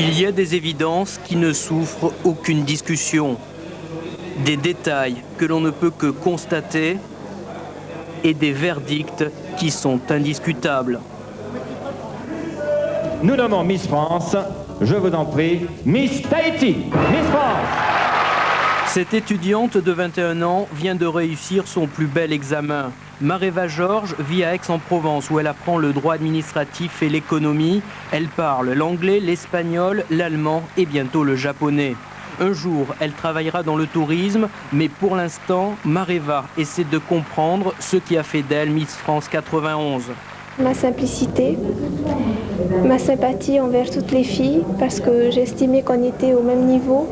Il y a des évidences qui ne souffrent aucune discussion, des détails que l'on ne peut que constater et des verdicts qui sont indiscutables. Nous nommons Miss France, je vous en prie, Miss Tahiti, Miss France. Cette étudiante de 21 ans vient de réussir son plus bel examen. Mareva Georges vit à Aix-en-Provence où elle apprend le droit administratif et l'économie. Elle parle l'anglais, l'espagnol, l'allemand et bientôt le japonais. Un jour, elle travaillera dans le tourisme, mais pour l'instant, Mareva essaie de comprendre ce qui a fait d'elle Miss France 91. Ma simplicité, ma sympathie envers toutes les filles, parce que j'estimais qu'on était au même niveau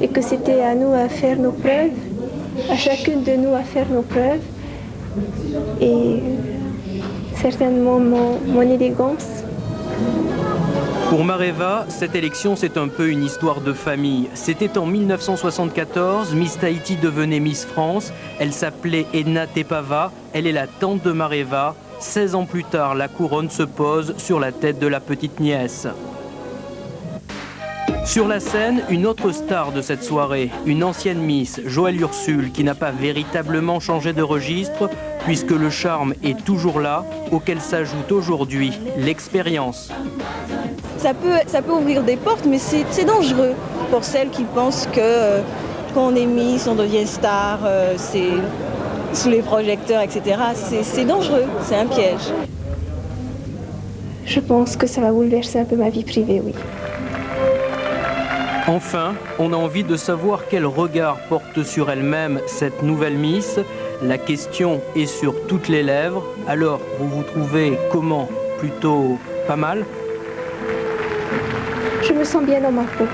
et que c'était à nous à faire nos preuves, à chacune de nous à faire nos preuves. Et certainement mon élégance. Pour Mareva, cette élection, c'est un peu une histoire de famille. C'était en 1974, Miss Tahiti devenait Miss France. Elle s'appelait Edna Tepava, elle est la tante de Mareva. 16 ans plus tard, la couronne se pose sur la tête de la petite nièce. Sur la scène, une autre star de cette soirée, une ancienne Miss, Joëlle Ursule, qui n'a pas véritablement changé de registre, puisque le charme est toujours là, auquel s'ajoute aujourd'hui l'expérience. Ça peut ouvrir des portes, mais c'est dangereux pour celles qui pensent que quand on est Miss, on devient star, c'est sous les projecteurs, etc. C'est dangereux, c'est un piège. Je pense que ça va bouleverser un peu ma vie privée, oui. Enfin, on a envie de savoir quel regard porte sur elle-même cette nouvelle Miss. La question est sur toutes les lèvres. Alors, vous vous trouvez comment? Plutôt pas mal? Je me sens bien dans ma peau.